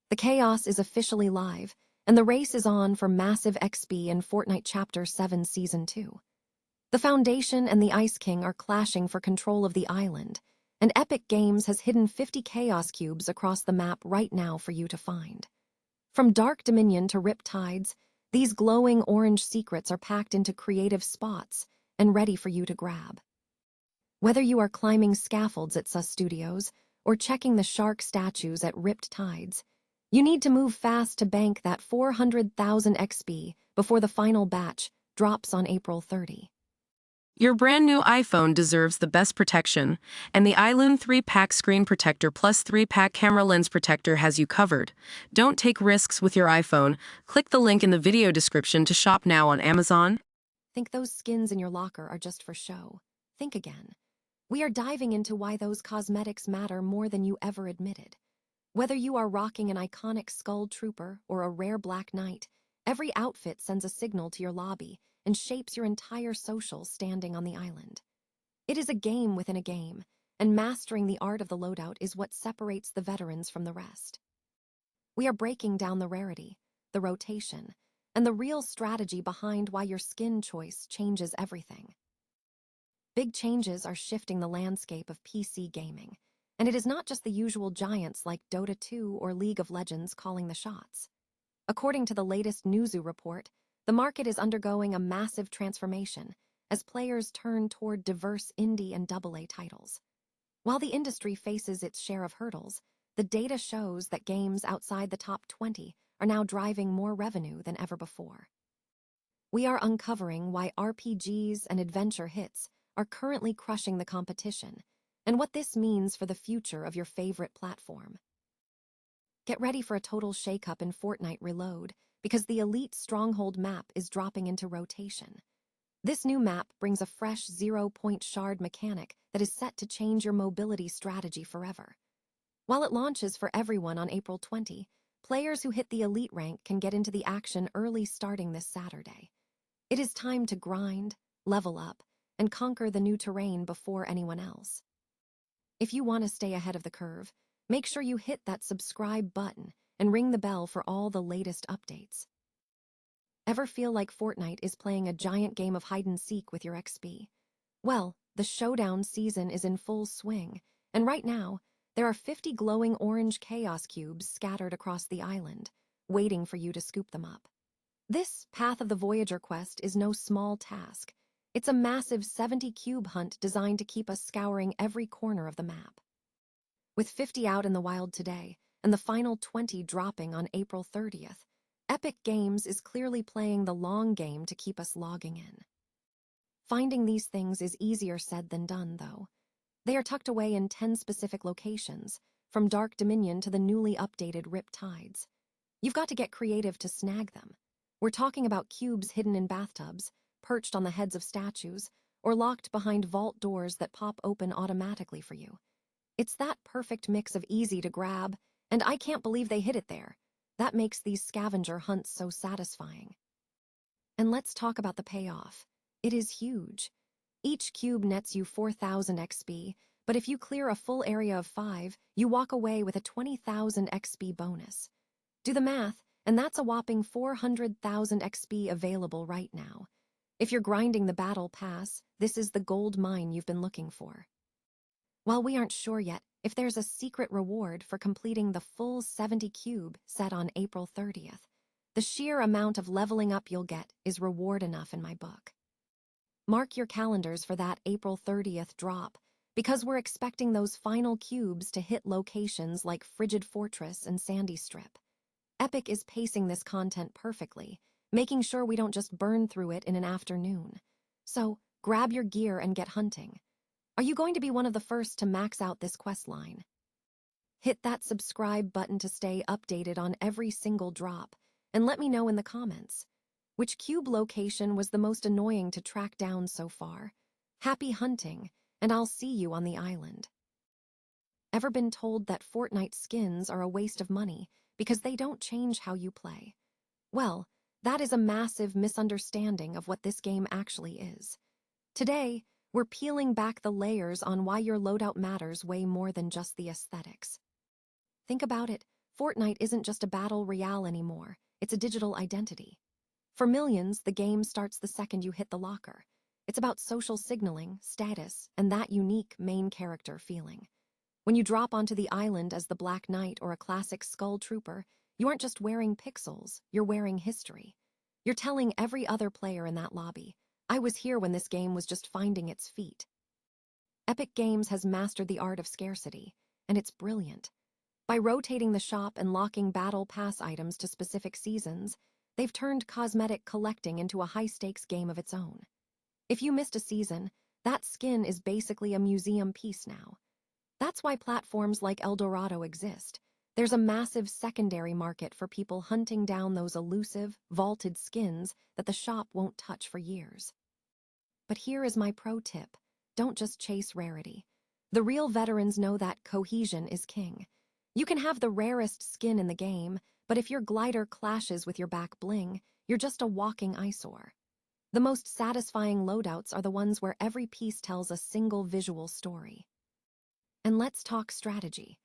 The chaos is officially live, and the race is on for massive XP in Fortnite Chapter 7 Season 2. The Foundation and the Ice King are clashing for control of the island, and Epic Games has hidden 50 Chaos Cubes across the map right now for you to find. From Dark Dominion to Riptides, these glowing orange secrets are packed into creative spots and ready for you to grab. Whether you are climbing scaffolds at Sus Studios or checking the shark statues at Ripped Tides, you need to move fast to bank that 400,000 XP before the final batch drops on April 30. Your brand new iPhone deserves the best protection, and the Island 3-pack screen protector plus 3-pack camera lens protector has you covered. Don't take risks with your iPhone. Click the link in the video description to shop now on Amazon. Think those skins in your locker are just for show? Think again. We are diving into why those cosmetics matter more than you ever admitted. Whether you are rocking an iconic Skull Trooper or a rare Black Knight, every outfit sends a signal to your lobby and shapes your entire social standing on the island. It is a game within a game, and mastering the art of the loadout is what separates the veterans from the rest. We are breaking down the rarity, the rotation, and the real strategy behind why your skin choice changes everything. Big changes are shifting the landscape of PC gaming, and it is not just the usual giants like Dota 2 or League of Legends calling the shots. According to the latest Newzoo report, the market is undergoing a massive transformation as players turn toward diverse indie and AA titles. While the industry faces its share of hurdles, the data shows that games outside the top 20 are now driving more revenue than ever before. We are uncovering why RPGs and adventure hits are currently crushing the competition, and what this means for the future of your favorite platform. Get ready for a total shakeup in Fortnite Reload, because the Elite Stronghold map is dropping into rotation. This new map brings a fresh 0-point shard mechanic that is set to change your mobility strategy forever. While it launches for everyone on April 20, players who hit the Elite rank can get into the action early starting this Saturday. It is time to grind, level up, and conquer the new terrain before anyone else. If you want to stay ahead of the curve, make sure you hit that subscribe button and ring the bell for all the latest updates. Ever feel like Fortnite is playing a giant game of hide-and-seek with your XP? Well, the Showdown season is in full swing, and right now, there are 50 glowing orange chaos cubes scattered across the island, waiting for you to scoop them up. This Path of the Voyager quest is no small task. It's a massive 70-cube hunt designed to keep us scouring every corner of the map. With 50 out in the wild today, and the final 20 dropping on April 30th, Epic Games is clearly playing the long game to keep us logging in. Finding these things is easier said than done, though. They are tucked away in 10 specific locations, from Dark Dominion to the newly updated Ripped Tides. You've got to get creative to snag them. We're talking about cubes hidden in bathtubs, perched on the heads of statues, or locked behind vault doors that pop open automatically for you. It's that perfect mix of easy to grab, and I can't believe they hid it there. That makes these scavenger hunts so satisfying. And let's talk about the payoff. It is huge. Each cube nets you 4,000 XP, but if you clear a full area of 5, you walk away with a 20,000 XP bonus. Do the math, and that's a whopping 400,000 XP available right now. If you're grinding the battle pass, this is the gold mine you've been looking for. While we aren't sure yet if there's a secret reward for completing the full 70 cube set on April 30th, the sheer amount of leveling up you'll get is reward enough in my book. Mark your calendars for that April 30th drop, because we're expecting those final cubes to hit locations like Frigid Fortress and Sandy Strip. Epic is pacing this content perfectly, making sure we don't just burn through it in an afternoon. So, grab your gear and get hunting. Are you going to be one of the first to max out this quest line? Hit that subscribe button to stay updated on every single drop, and let me know in the comments. Which cube location was the most annoying to track down so far? Happy hunting, and I'll see you on the island. Ever been told that Fortnite skins are a waste of money because they don't change how you play? Well, that is a massive misunderstanding of what this game actually is. Today, we're peeling back the layers on why your loadout matters way more than just the aesthetics. Think about it, Fortnite isn't just a battle royale anymore, it's a digital identity. For millions, the game starts the second you hit the locker. It's about social signaling, status, and that unique main character feeling. When you drop onto the island as the Black Knight or a classic Skull Trooper, you aren't just wearing pixels, you're wearing history. You're telling every other player in that lobby, I was here when this game was just finding its feet. Epic Games has mastered the art of scarcity, and it's brilliant. By rotating the shop and locking battle pass items to specific seasons, they've turned cosmetic collecting into a high-stakes game of its own. If you missed a season, that skin is basically a museum piece now. That's why platforms like Eldorado exist. There's a massive secondary market for people hunting down those elusive, vaulted skins that the shop won't touch for years. But here is my pro tip. Don't just chase rarity. The real veterans know that cohesion is king. You can have the rarest skin in the game, but if your glider clashes with your back bling, you're just a walking eyesore. The most satisfying loadouts are the ones where every piece tells a single visual story. And let's talk strategy.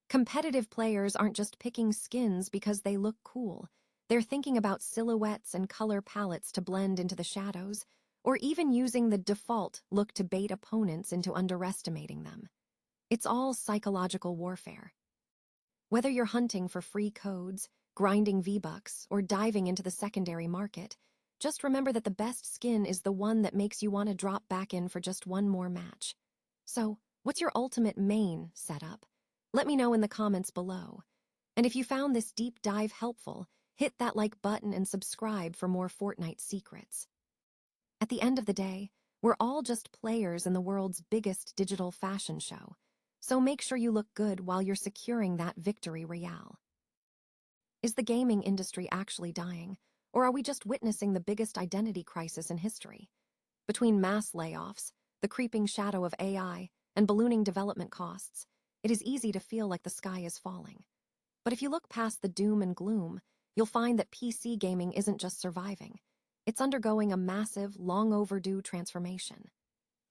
Competitive players aren't just picking skins because they look cool. They're thinking about silhouettes and color palettes to blend into the shadows, or even using the default look to bait opponents into underestimating them. It's all psychological warfare. Whether you're hunting for free codes, grinding V-Bucks, or diving into the secondary market, just remember that the best skin is the one that makes you want to drop back in for just one more match. So, what's your ultimate main setup? Let me know in the comments below. And if you found this deep dive helpful, hit that like button and subscribe for more Fortnite secrets. At the end of the day, we're all just players in the world's biggest digital fashion show, so make sure you look good while you're securing that victory royale. Is the gaming industry actually dying, or are we just witnessing the biggest identity crisis in history? Between mass layoffs, the creeping shadow of AI, and ballooning development costs, it is easy to feel like the sky is falling. But if you look past the doom and gloom, you'll find that PC gaming isn't just surviving. It's undergoing a massive, long overdue transformation.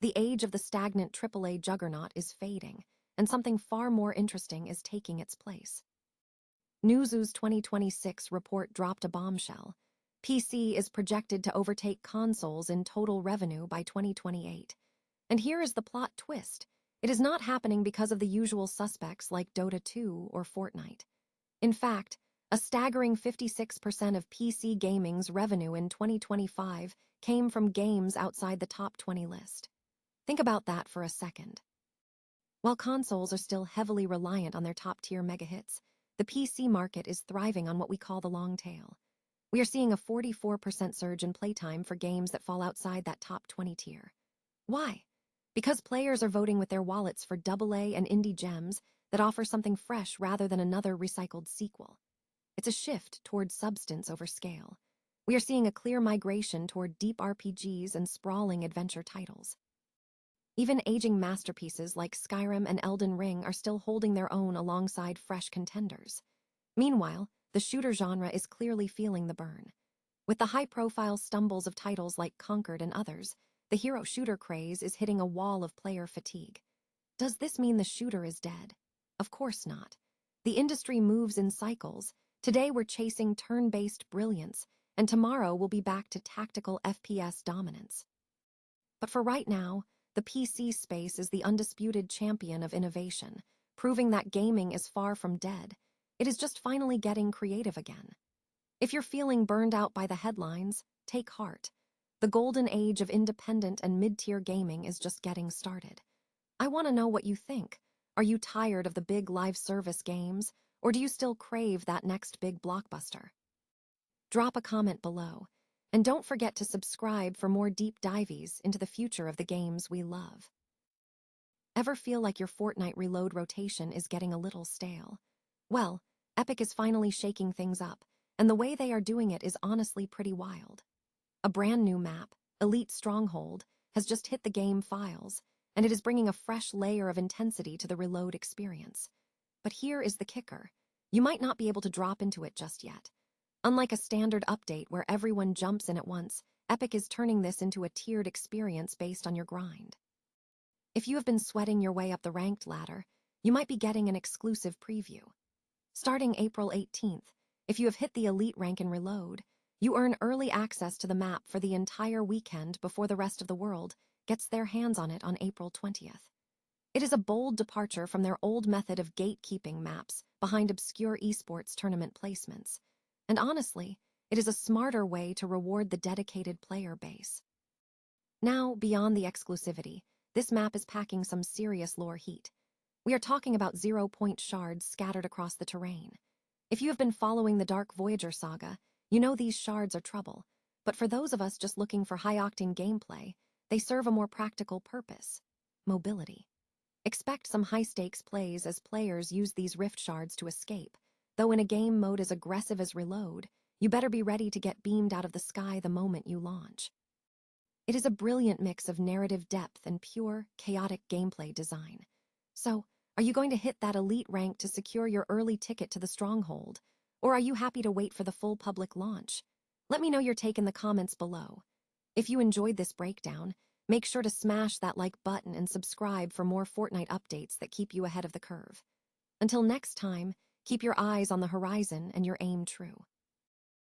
The age of the stagnant AAA juggernaut is fading, and something far more interesting is taking its place. Newzoo's 2026 report dropped a bombshell. PC is projected to overtake consoles in total revenue by 2028. And here is the plot twist. It is not happening because of the usual suspects like Dota 2 or Fortnite. In fact, a staggering 56% of PC gaming's revenue in 2025 came from games outside the top 20 list. Think about that for a second. While consoles are still heavily reliant on their top-tier mega hits, the PC market is thriving on what we call the long tail. We are seeing a 44% surge in playtime for games that fall outside that top 20 tier. Why? Because players are voting with their wallets for AA and indie gems that offer something fresh rather than another recycled sequel. It's a shift toward substance over scale. We are seeing a clear migration toward deep RPGs and sprawling adventure titles. Even aging masterpieces like Skyrim and Elden Ring are still holding their own alongside fresh contenders. Meanwhile, the shooter genre is clearly feeling the burn. With the high-profile stumbles of titles like Conquered and others, the hero shooter craze is hitting a wall of player fatigue. Does this mean the shooter is dead? Of course not. The industry moves in cycles. Today we're chasing turn-based brilliance, and tomorrow we'll be back to tactical FPS dominance. But for right now, the PC space is the undisputed champion of innovation, proving that gaming is far from dead. It is just finally getting creative again. If you're feeling burned out by the headlines, take heart. The golden age of independent and mid-tier gaming is just getting started. I want to know what you think. Are you tired of the big live service games, or do you still crave that next big blockbuster? Drop a comment below, and don't forget to subscribe for more deep dives into the future of the games we love. Ever feel like your Fortnite reload rotation is getting a little stale? Well, Epic is finally shaking things up, and the way they are doing it is honestly pretty wild. A brand new map, Elite Stronghold, has just hit the game files, and it is bringing a fresh layer of intensity to the reload experience. But here is the kicker. You might not be able to drop into it just yet. Unlike a standard update where everyone jumps in at once, Epic is turning this into a tiered experience based on your grind. If you have been sweating your way up the ranked ladder, you might be getting an exclusive preview. Starting April 18th, if you have hit the elite rank in Reload, you earn early access to the map for the entire weekend before the rest of the world gets their hands on it on April 20th. It is a bold departure from their old method of gatekeeping maps behind obscure esports tournament placements. And honestly, it is a smarter way to reward the dedicated player base. Now, beyond the exclusivity, this map is packing some serious lore heat. We are talking about 0-point shards scattered across the terrain. If you have been following the Dark Voyager saga, you know these shards are trouble. But for those of us just looking for high-octane gameplay, they serve a more practical purpose: mobility. Expect some high-stakes plays as players use these rift shards to escape. Though in a game mode as aggressive as Reload, you better be ready to get beamed out of the sky the moment you launch. It is a brilliant mix of narrative depth and pure, chaotic gameplay design. So, are you going to hit that elite rank to secure your early ticket to the Stronghold? Or are you happy to wait for the full public launch? Let me know your take in the comments below. If you enjoyed this breakdown, make sure to smash that like button and subscribe for more Fortnite updates that keep you ahead of the curve. Until next time, keep your eyes on the horizon and your aim true.